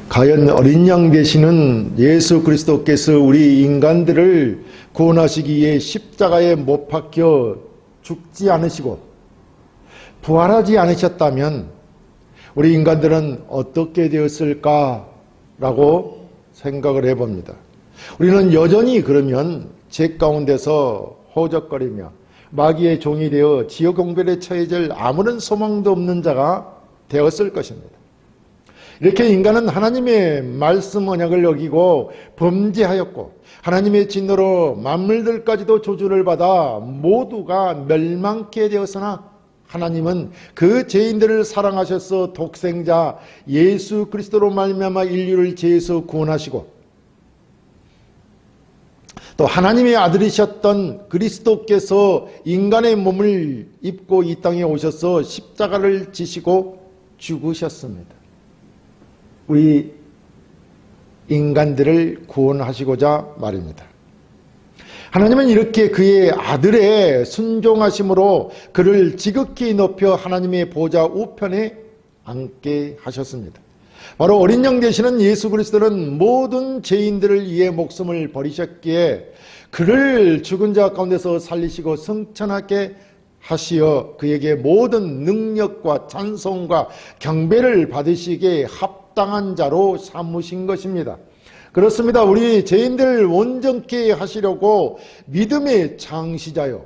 과연 어린 양 되시는 예수 그리스도께서 우리 인간들을 구원하시기 위해 십자가에 못 박혀 죽지 않으시고 부활하지 않으셨다면 우리 인간들은 어떻게 되었을까라고 생각을 해봅니다. 우리는 여전히 그러면 죄 가운데서 허우적거리며 마귀의 종이 되어 지옥공별에 처해질 아무런 소망도 없는 자가 되었을 것입니다. 이렇게 인간은 하나님의 말씀 언약을 어기고 범죄하였고 하나님의 진노로 만물들까지도 조주를 받아 모두가 멸망케 되었으나 하나님은 그 죄인들을 사랑하셔서 독생자 예수 그리스도로 말미암아 인류를 죄에서 구원하시고 또 하나님의 아들이셨던 그리스도께서 인간의 몸을 입고 이 땅에 오셔서 십자가를 지시고 죽으셨습니다. 우리 인간들을 구원하시고자 말입니다. 하나님은 이렇게 그의 아들의 순종하심으로 그를 지극히 높여 하나님의 보좌 우편에 앉게 하셨습니다. 바로 어린 양 되시는 예수 그리스도는 모든 죄인들을 위해 목숨을 버리셨기에 그를 죽은 자 가운데서 살리시고 승천하게 하시어 그에게 모든 능력과 찬송과 경배를 받으시기에 합당한 자로 삼으신 것입니다. 그렇습니다. 우리 죄인들을 온전케 하시려고 믿음의 창시자요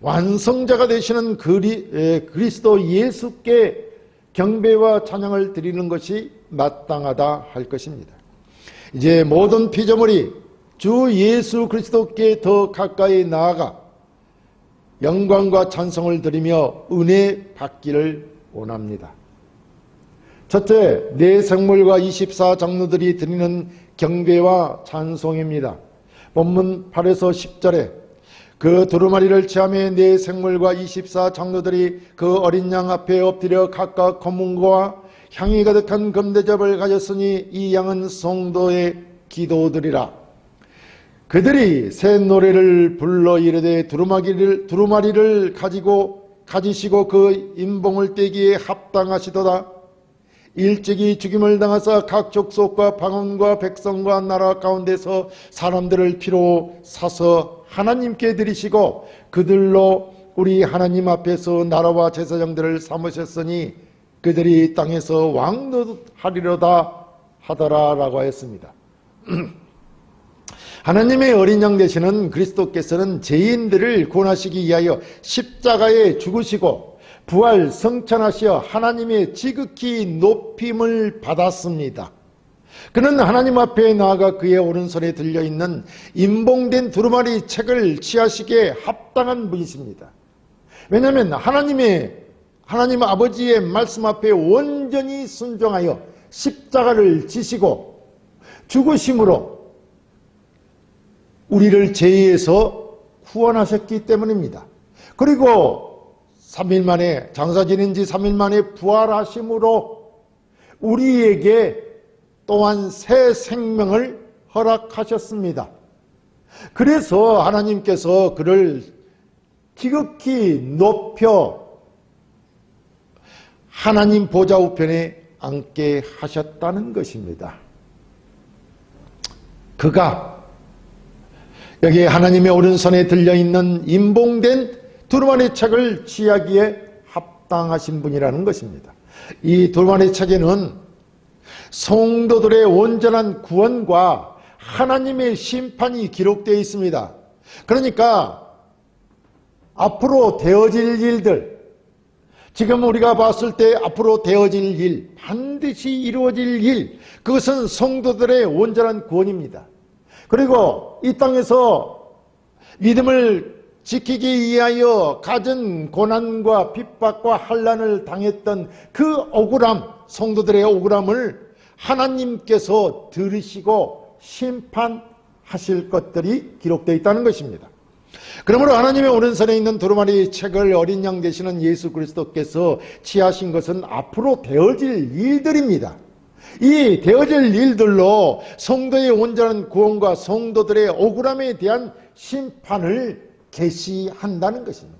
완성자가 되시는 그리스도 예수께 경배와 찬양을 드리는 것이 마땅하다 할 것입니다. 이제 모든 피조물이 주 예수 그리스도께 더 가까이 나아가 영광과 찬송을 드리며 은혜 받기를 원합니다. 첫째, 네 생물과 24장로들이 드리는 경배와 찬송입니다. 본문 8에서 10절에 그 두루마리를 취하며 네 생물과 24장로들이 그 어린 양 앞에 엎드려 각각 검은고와 향이 가득한 금대접을 가졌으니 이 양은 성도의 기도들이라. 그들이 새 노래를 불러 이르되 두루마리를 가지시고 그 인봉을 떼기에 합당하시도다. 일찍이 죽임을 당하사 각 족속과 방언과 백성과 나라 가운데서 사람들을 피로 사서 하나님께 드리시고 그들로 우리 하나님 앞에서 나라와 제사장들을 삼으셨으니 그들이 땅에서 왕노릇하리로다 하더라 라고 하였습니다. 하나님의 어린 양 되시는 그리스도께서는 죄인들을 구원하시기 위하여 십자가에 죽으시고 부활 성천하시어 하나님의 지극히 높임을 받았습니다. 그는 하나님 앞에 나아가 그의 오른손에 들려있는 인봉된 두루마리 책을 취하시기에 합당한 분이십니다. 왜냐하면 하나님 아버지의 말씀 앞에 온전히 순종하여 십자가를 지시고 죽으심으로 우리를 죄에서 구원하셨기 때문입니다. 그리고 3일 만에 장사 지낸 지 3일 만에 부활하심으로 우리에게 또한 새 생명을 허락하셨습니다. 그래서 하나님께서 그를 지극히 높여 하나님 보좌 우편에 앉게 하셨다는 것입니다. 그가 여기 하나님의 오른손에 들려있는 인봉된 두루마리 책을 취하기에 합당하신 분이라는 것입니다. 이 두루마리 책에는 성도들의 온전한 구원과 하나님의 심판이 기록되어 있습니다. 그러니까 앞으로 되어질 일들, 지금 우리가 봤을 때 앞으로 되어질 일, 반드시 이루어질 일, 그것은 성도들의 온전한 구원입니다. 그리고 이 땅에서 믿음을 지키기 위하여 가진 고난과 핍박과 환난을 당했던 그 억울함, 성도들의 억울함을 하나님께서 들으시고 심판하실 것들이 기록되어 있다는 것입니다. 그러므로 하나님의 오른손에 있는 두루마리 책을 어린 양 되시는 예수 그리스도께서 취하신 것은 앞으로 되어질 일들입니다. 이 되어질 일들로 성도의 온전한 구원과 성도들의 억울함에 대한 심판을 계시한다는 것입니다.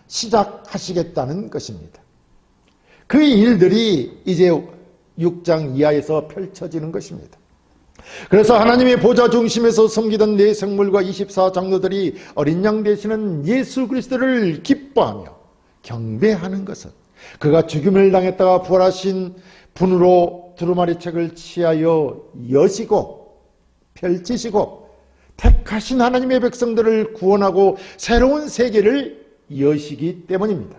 시작하시겠다는 것입니다. 그 일들이 이제 6장 이하에서 펼쳐지는 것입니다. 그래서 하나님의 보좌 중심에서 섬기던 네 생물과 24장로들이 어린 양 되시는 예수 그리스도를 기뻐하며 경배하는 것은 그가 죽임을 당했다가 부활하신 분으로 두루마리 책을 취하여 여시고 펼치시고 택하신 하나님의 백성들을 구원하고 새로운 세계를 여시기 때문입니다.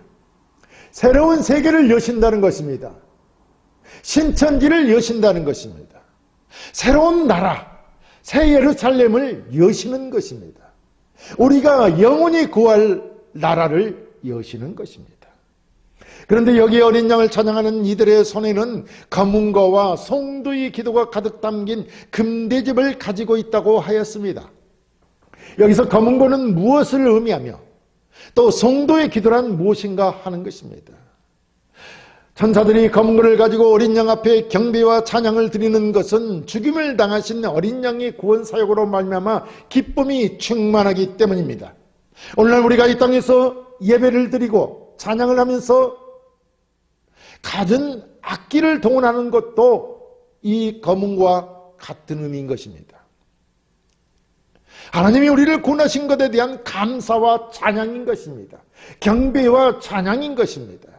새로운 세계를 여신다는 것입니다. 신천지를 여신다는 것입니다. 새로운 나라, 새 예루살렘을 여시는 것입니다. 우리가 영원히 구할 나라를 여시는 것입니다. 그런데 여기 어린 양을 찬양하는 이들의 손에는 검은거와 송두의 기도가 가득 담긴 금대접을 가지고 있다고 하였습니다. 여기서 검은거는 무엇을 의미하며 또 송두의 기도란 무엇인가 하는 것입니다. 천사들이 검은거를 가지고 어린 양 앞에 경배와 찬양을 드리는 것은 죽임을 당하신 어린 양의 구원 사역으로 말미암아 기쁨이 충만하기 때문입니다. 오늘날 우리가 이 땅에서 예배를 드리고 찬양을 하면서 갖은 악기를 동원하는 것도 이 검은과 같은 의미인 것입니다. 하나님이 우리를 구원하신 것에 대한 감사와 찬양인 것입니다. 경배와 찬양인 것입니다.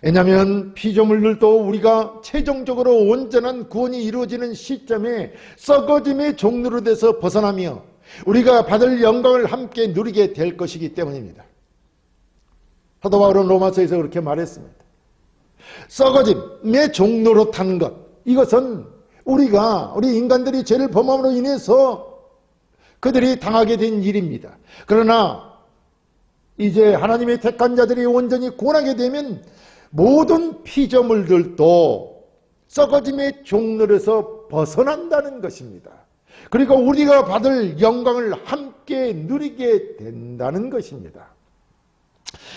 왜냐하면 피조물들도 우리가 최종적으로 온전한 구원이 이루어지는 시점에 썩어짐의 종로로 돼서 벗어나며 우리가 받을 영광을 함께 누리게 될 것이기 때문입니다. 사도 바울은 로마서에서 그렇게 말했습니다. 썩어짐의 종로로 타는 것, 이것은 우리 인간들이 죄를 범함으로 인해서 그들이 당하게 된 일입니다. 그러나 이제 하나님의 택한 자들이 온전히 구원하게 되면 모든 피조물들도 썩어짐의 종로에서 벗어난다는 것입니다. 그리고 우리가 받을 영광을 함께 누리게 된다는 것입니다.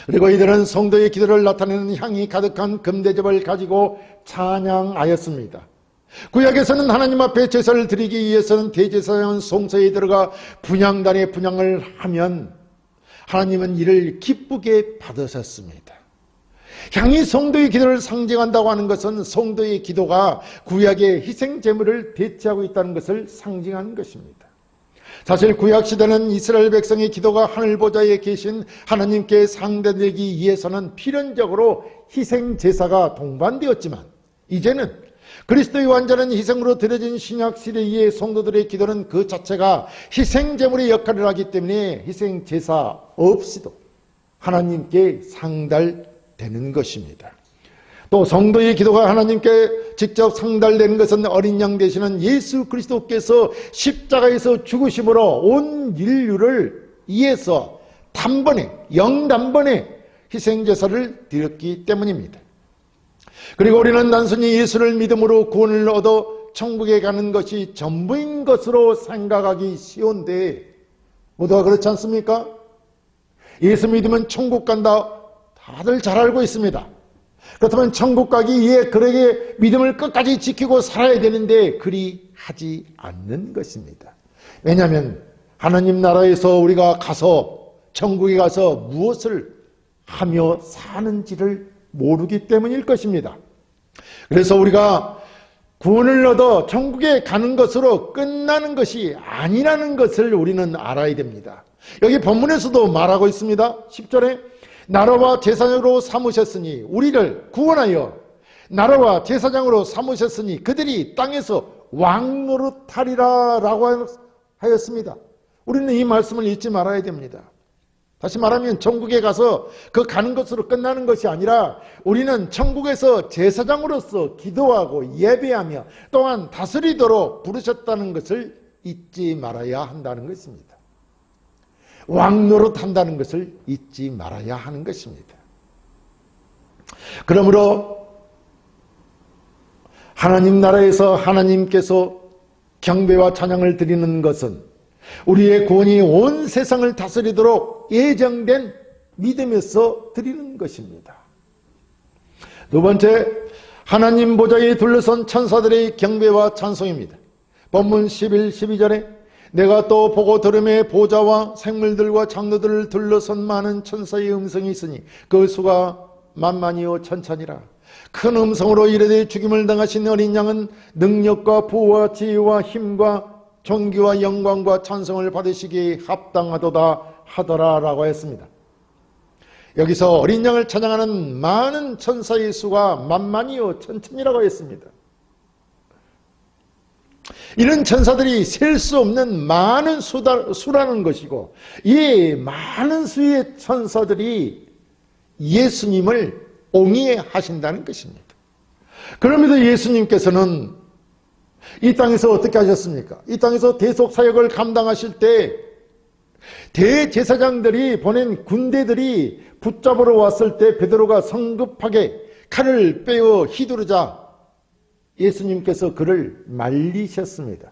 그리고 이들은 성도의 기도를 나타내는 향이 가득한 금대접을 가지고 찬양하였습니다. 구약에서는 하나님 앞에 제사를 드리기 위해서는 대제사장 송소에 들어가 분향단에 분향을 하면 하나님은 이를 기쁘게 받으셨습니다. 향이 성도의 기도를 상징한다고 하는 것은 성도의 기도가 구약의 희생제물을 대체하고 있다는 것을 상징하는 것입니다. 사실 구약시대는 이스라엘 백성의 기도가 하늘보좌에 계신 하나님께 상대되기 위해서는 필연적으로 희생제사가 동반되었지만 이제는 그리스도의 완전한 희생으로 드려진 신약시대의 성도들의 기도는 그 자체가 희생제물의 역할을 하기 때문에 희생제사 없이도 하나님께 상달되는 것입니다. 또 성도의 기도가 하나님께 직접 상달되는 것은 어린 양 되시는 예수 그리스도께서 십자가에서 죽으심으로 온 인류를 위해서 영단번에 희생제사를 드렸기 때문입니다. 그리고 우리는 단순히 예수를 믿음으로 구원을 얻어 천국에 가는 것이 전부인 것으로 생각하기 쉬운데 모두가 그렇지 않습니까? 예수 믿으면 천국 간다 다들 잘 알고 있습니다. 그렇다면 천국 가기 위해 그에게 믿음을 끝까지 지키고 살아야 되는데 그리 하지 않는 것입니다. 왜냐하면 하나님 나라에서 우리가 가서 천국에 가서 무엇을 하며 사는지를 모르기 때문일 것입니다. 그래서 우리가 구원을 얻어 천국에 가는 것으로 끝나는 것이 아니라는 것을 우리는 알아야 됩니다. 여기 본문에서도 말하고 있습니다. 10절에 나라와 제사장으로 삼으셨으니 우리를 구원하여 나라와 제사장으로 삼으셨으니 그들이 땅에서 왕노릇하리라 라고 하였습니다. 우리는 이 말씀을 잊지 말아야 됩니다. 다시 말하면 천국에 가서 그 가는 것으로 끝나는 것이 아니라 우리는 천국에서 제사장으로서 기도하고 예배하며 또한 다스리도록 부르셨다는 것을 잊지 말아야 한다는 것입니다. 왕노릇한다는 것을 잊지 말아야 하는 것입니다. 그러므로 하나님 나라에서 하나님께서 경배와 찬양을 드리는 것은 우리의 구원이 온 세상을 다스리도록 예정된 믿음에서 드리는 것입니다. 두 번째, 하나님 보좌에 둘러선 천사들의 경배와 찬송입니다. 본문 11, 12절에 내가 또 보고 들음에 보좌와 생물들과 장로들을 둘러선 많은 천사의 음성이 있으니 그 수가 만만이요 천천이라. 큰 음성으로 이르되 죽임을 당하신 어린 양은 능력과 부와 지혜와 힘과 존귀와 영광과 찬송을 받으시기에 합당하도다 하더라 라고 했습니다. 여기서 어린 양을 찬양하는 많은 천사의 수가 만만이요 천천이라고 했습니다. 이런 천사들이 셀 수 없는 많은 수라는 것이고, 이 많은 수의 천사들이 예수님을 옹이하신다는 것입니다. 그럼에도 예수님께서는 이 땅에서 어떻게 하셨습니까? 이 땅에서 대속사역을 감당하실 때 대제사장들이 보낸 군대들이 붙잡으러 왔을 때 베드로가 성급하게 칼을 빼어 휘두르자 예수님께서 그를 말리셨습니다.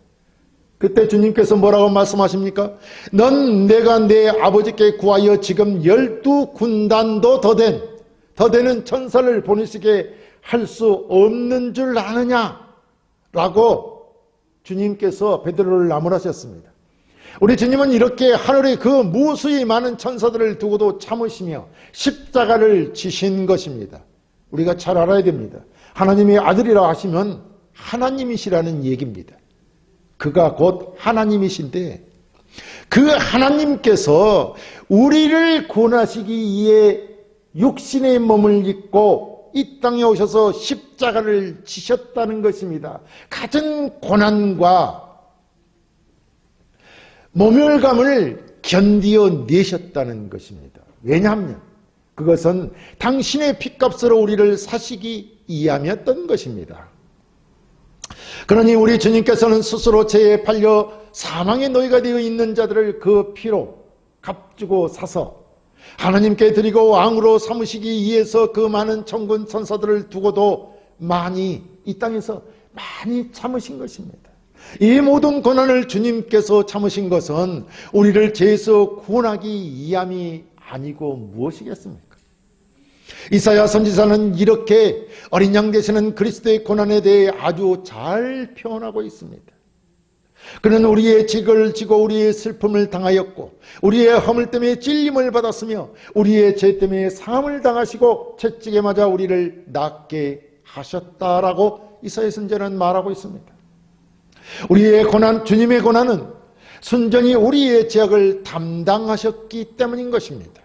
그때 주님께서 뭐라고 말씀하십니까? 넌 내가 내 아버지께 구하여 지금 12군단도 더 되는 천사를 보내시게 할 수 없는 줄 아느냐? 라고 주님께서 베드로를 나무라셨습니다. 우리 주님은 이렇게 하늘에 그 무수히 많은 천사들을 두고도 참으시며 십자가를 지신 것입니다. 우리가 잘 알아야 됩니다. 하나님의 아들이라 하시면 하나님이시라는 얘기입니다. 그가 곧 하나님이신데, 그 하나님께서 우리를 구원하시기 위해 육신의 몸을 입고 이 땅에 오셔서 십자가를 지셨다는 것입니다. 갖은 고난과 모멸감을 견디어 내셨다는 것입니다. 왜냐하면 그것은 당신의 핏값으로 우리를 사시기 위함이었던 것입니다. 그러니 우리 주님께서는 스스로 죄에 팔려 사망의 노예가 되어 있는 자들을 그 피로 값주고 사서 하나님께 드리고 왕으로 삼으시기 위해서 그 많은 천군 천사들을 두고도 이 땅에서 많이 참으신 것입니다. 이 모든 고난을 주님께서 참으신 것은 우리를 죄에서 구원하기 위함이 아니고 무엇이겠습니까? 이사야 선지자는 이렇게 어린 양 되시는 그리스도의 고난에 대해 아주 잘 표현하고 있습니다. 그는 우리의 직을 지고 우리의 슬픔을 당하였고 우리의 허물 때문에 찔림을 받았으며 우리의 죄 때문에 상함을 당하시고 채찍에 맞아 우리를 낫게 하셨다라고 이사야 선지자는 말하고 있습니다. 우리의 고난, 주님의 고난은 순전히 우리의 죄악을 담당하셨기 때문인 것입니다.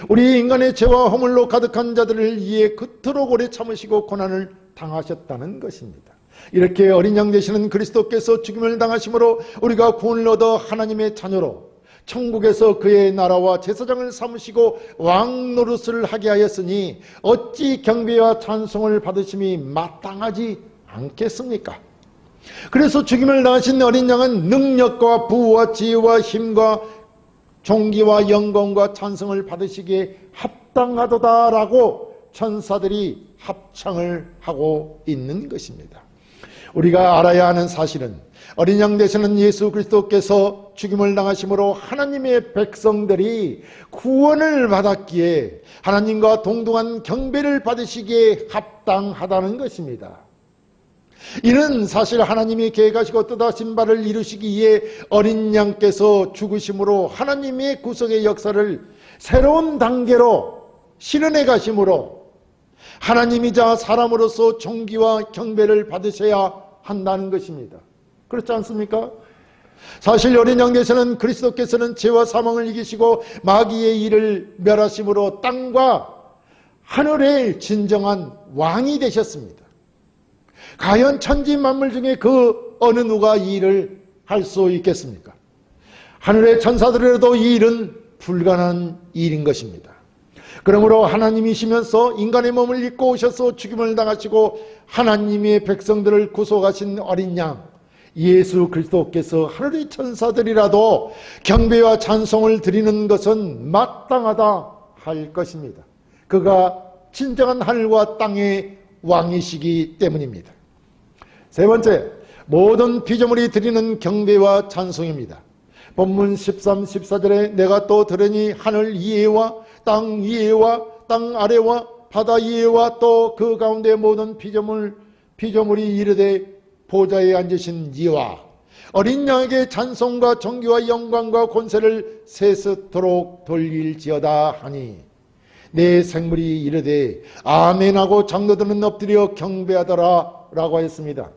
우리 인간의 죄와 허물로 가득한 자들을 위해 그토록 오래 참으시고 고난을 당하셨다는 것입니다. 이렇게 어린 양 되시는 그리스도께서 죽임을 당하심으로 우리가 구원을 얻어 하나님의 자녀로 천국에서 그의 나라와 제사장을 삼으시고 왕 노릇을 하게 하였으니 어찌 경배와 찬송을 받으심이 마땅하지 않겠습니까? 그래서 죽임을 당하신 어린 양은 능력과 부와 지혜와 힘과 존귀와 영광과 찬송을 받으시기에 합당하도다라고 천사들이 합창을 하고 있는 것입니다. 우리가 알아야 하는 사실은 어린 양 되시는 예수 그리스도께서 죽임을 당하심으로 하나님의 백성들이 구원을 받았기에 하나님과 동등한 경배를 받으시기에 합당하다는 것입니다. 이는 사실 하나님이 계획하시고 뜻하신 바를 이루시기 위해 어린 양께서 죽으심으로 하나님의 구속의 역사를 새로운 단계로 실현해 가심으로 하나님이자 사람으로서 존귀와 경배를 받으셔야 한다는 것입니다. 그렇지 않습니까? 사실 어린 양 되시는 그리스도께서는 죄와 사망을 이기시고 마귀의 일을 멸하심으로 땅과 하늘의 진정한 왕이 되셨습니다. 과연 천지 만물 중에 그 어느 누가 이 일을 할 수 있겠습니까? 하늘의 천사들에도 이 일은 불가능한 일인 것입니다. 그러므로 하나님이시면서 인간의 몸을 입고 오셔서 죽임을 당하시고 하나님의 백성들을 구속하신 어린 양 예수 그리스도께서 하늘의 천사들이라도 경배와 찬송을 드리는 것은 마땅하다 할 것입니다. 그가 진정한 하늘과 땅의 왕이시기 때문입니다. 세 번째, 모든 피조물이 드리는 경배와 찬송입니다. 본문 13, 14절에 내가 또 들으니 하늘 위에와 땅 위에와 땅 아래와 바다 위에와 또 그 가운데 모든 피조물이 이르되 보좌에 앉으신 이와 어린 양에게 찬송과 존귀와 영광과 권세를 세세토록 돌릴지어다 하니 내 생물이 이르되 아멘하고 장로들은 엎드려 경배하더라 라고 했습니다.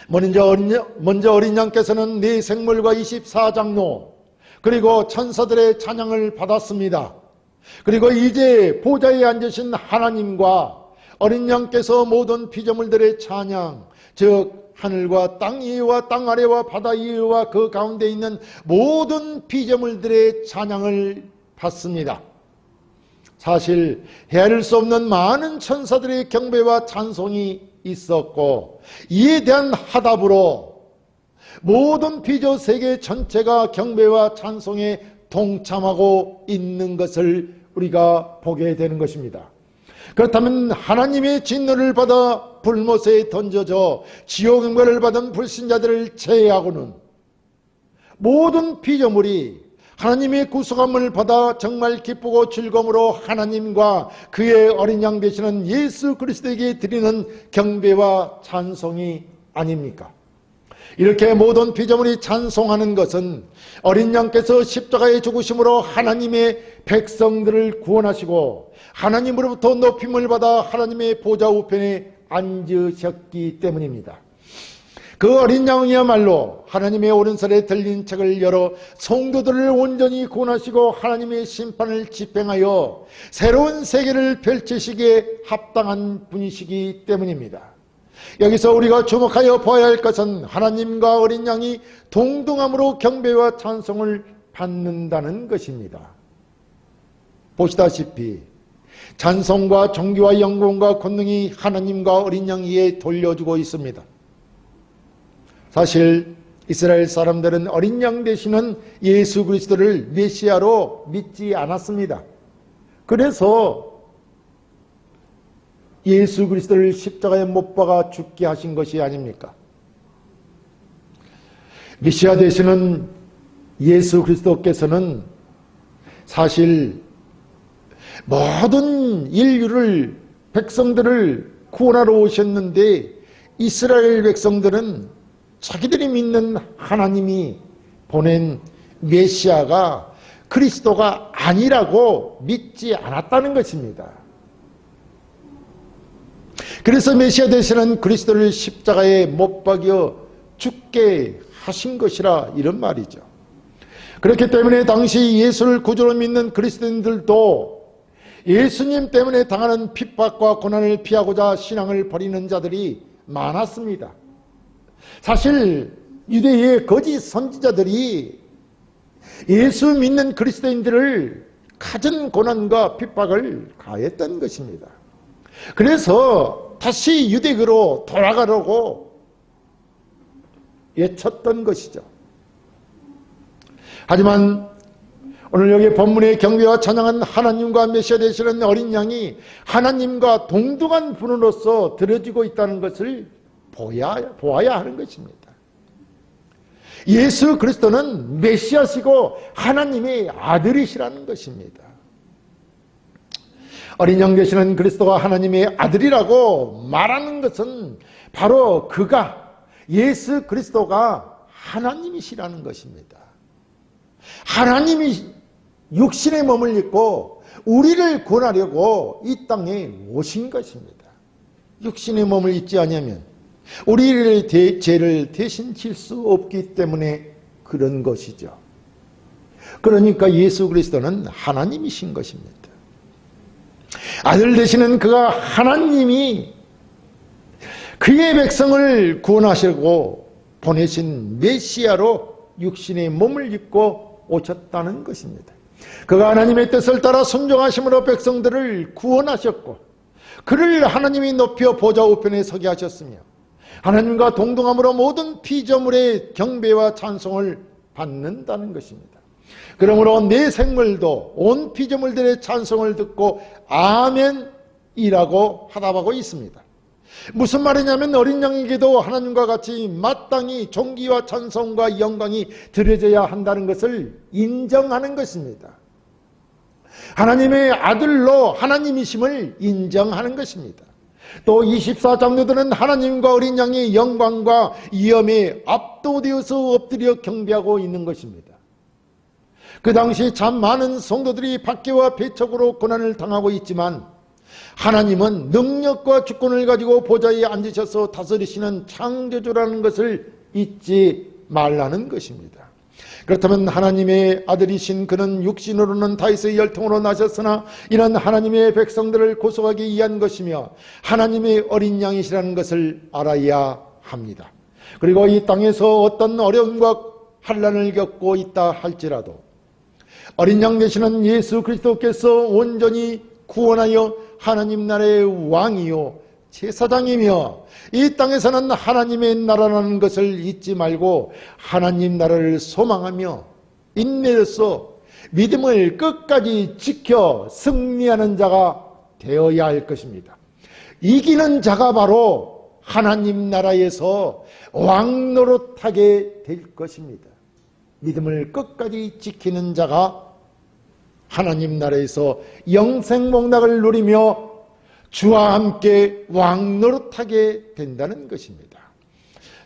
먼저 어린 양께서는 네 생물과 24장로 그리고 천사들의 찬양을 받았습니다. 그리고 이제 보좌에 앉으신 하나님과 어린 양께서 모든 피조물들의 찬양, 즉 하늘과 땅 위와 땅 아래와 바다 위와 그 가운데 있는 모든 피조물들의 찬양을 받습니다. 사실 헤아릴 수 없는 많은 천사들의 경배와 찬송이 있었고, 이에 대한 화답으로 모든 피조 세계 전체가 경배와 찬송에 동참하고 있는 것을 우리가 보게 되는 것입니다. 그렇다면 하나님의 진노를 받아 불못에 던져져 지옥행벌을 받은 불신자들을 제외하고는 모든 피조물이 하나님의 구속함을 받아 정말 기쁘고 즐거움으로 하나님과 그의 어린 양 되시는 예수 그리스도에게 드리는 경배와 찬송이 아닙니까? 이렇게 모든 피조물이 찬송하는 것은 어린 양께서 십자가의 죽으심으로 하나님의 백성들을 구원하시고 하나님으로부터 높임을 받아 하나님의 보좌 우편에 앉으셨기 때문입니다. 그 어린 양이야말로 하나님의 오른손에 들린 책을 열어 성도들을 온전히 구원하시고 하나님의 심판을 집행하여 새로운 세계를 펼치시기에 합당한 분이시기 때문입니다. 여기서 우리가 주목하여 보아야 할 것은 하나님과 어린 양이 동등함으로 경배와 찬송을 받는다는 것입니다. 보시다시피 찬송과 존귀와 영광과 권능이 하나님과 어린 양에게 돌려주고 있습니다. 사실 이스라엘 사람들은 어린 양 되시는 예수 그리스도를 메시아로 믿지 않았습니다. 그래서 예수 그리스도를 십자가에 못 박아 죽게 하신 것이 아닙니까? 메시아 되시는 예수 그리스도께서는 사실 모든 인류를, 백성들을 구원하러 오셨는데 이스라엘 백성들은 자기들이 믿는 하나님이 보낸 메시아가 그리스도가 아니라고 믿지 않았다는 것입니다. 그래서 메시아 되시는 그리스도를 십자가에 못 박여 죽게 하신 것이라 이런 말이죠. 그렇기 때문에 당시 예수를 구주로 믿는 그리스도인들도 예수님 때문에 당하는 핍박과 고난을 피하고자 신앙을 버리는 자들이 많았습니다. 사실 유대의 거짓 선지자들이 예수 믿는 그리스도인들을 갖은 고난과 핍박을 가했던 것입니다. 그래서 다시 유대교로 돌아가려고 외쳤던 것이죠. 하지만 오늘 여기 본문의 경배와 찬양한 하나님과 메시아 되시는 어린 양이 하나님과 동등한 분으로서 드려지고 있다는 것을 보아야 하는 것입니다. 예수 그리스도는 메시아시고 하나님의 아들이시라는 것입니다. 어린 양 되시는 그리스도가 하나님의 아들이라고 말하는 것은 바로 그가, 예수 그리스도가 하나님이시라는 것입니다. 하나님이 육신의 몸을 입고 우리를 구원하려고 이 땅에 오신 것입니다. 육신의 몸을 입지 않으면 우리의 죄를 대신 질 수 없기 때문에 그런 것이죠. 그러니까 예수 그리스도는 하나님이신 것입니다. 아들 되시는 그가 하나님이 그의 백성을 구원하시고 보내신 메시아로 육신의 몸을 입고 오셨다는 것입니다. 그가 하나님의 뜻을 따라 순종하심으로 백성들을 구원하셨고 그를 하나님이 높여 보좌 우편에 서게 하셨으며 하나님과 동등함으로 모든 피조물의 경배와 찬송을 받는다는 것입니다. 그러므로 내 생물도 온 피조물들의 찬송을 듣고 아멘이라고 화답하고 있습니다. 무슨 말이냐면 어린 양에게도 하나님과 같이 마땅히 존귀와 찬송과 영광이 드려져야 한다는 것을 인정하는 것입니다. 하나님의 아들로 하나님이심을 인정하는 것입니다. 또 24장로들은 하나님과 어린 양의 영광과 위엄에 압도되어서 엎드려 경배하고 있는 것입니다. 그 당시 참 많은 성도들이 박해와 배척으로 고난을 당하고 있지만 하나님은 능력과 주권을 가지고 보좌에 앉으셔서 다스리시는 창조주라는 것을 잊지 말라는 것입니다. 그렇다면 하나님의 아들이신 그는 육신으로는 다윗의 혈통으로 나셨으나 이는 하나님의 백성들을 구속하기 위한 것이며 하나님의 어린 양이시라는 것을 알아야 합니다. 그리고 이 땅에서 어떤 어려움과 환난을 겪고 있다 할지라도 어린 양 되시는 예수 그리스도께서 온전히 구원하여 하나님 나라의 왕이요 제사장이며 이 땅에서는 하나님의 나라라는 것을 잊지 말고 하나님 나라를 소망하며 인내로서 믿음을 끝까지 지켜 승리하는 자가 되어야 할 것입니다. 이기는 자가 바로 하나님 나라에서 왕 노릇하게 될 것입니다. 믿음을 끝까지 지키는 자가 하나님 나라에서 영생복락을 누리며 주와 함께 왕 노릇하게 된다는 것입니다.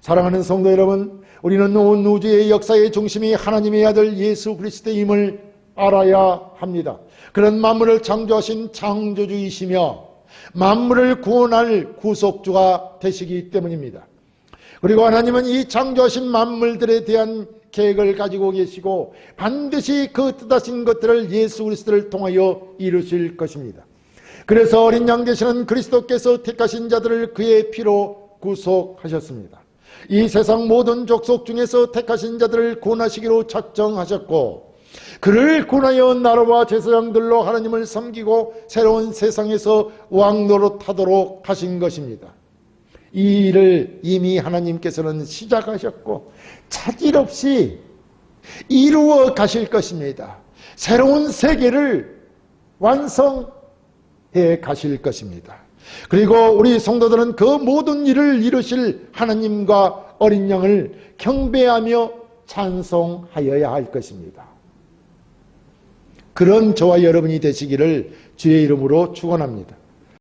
사랑하는 성도 여러분, 우리는 온 우주의 역사의 중심이 하나님의 아들 예수 그리스도임을 알아야 합니다. 그런 만물을 창조하신 창조주이시며 만물을 구원할 구속주가 되시기 때문입니다. 그리고 하나님은 이 창조하신 만물들에 대한 계획을 가지고 계시고 반드시 그 뜻하신 것들을 예수 그리스도를 통하여 이루실 것입니다. 그래서 어린 양 되시는 그리스도께서 택하신 자들을 그의 피로 구속하셨습니다. 이 세상 모든 족속 중에서 택하신 자들을 구원하시기로 작정하셨고 그를 구원하여 나라와 제사장들로 하나님을 섬기고 새로운 세상에서 왕 노릇하도록 하신 것입니다. 이 일을 이미 하나님께서는 시작하셨고 차질 없이 이루어 가실 것입니다. 새로운 세계를 완성해 가실 것입니다. 그리고 우리 성도들은 그 모든 일을 이루실 하나님과 어린 양을 경배하며 찬송하여야 할 것입니다. 그런 저와 여러분이 되시기를 주의 이름으로 축원합니다.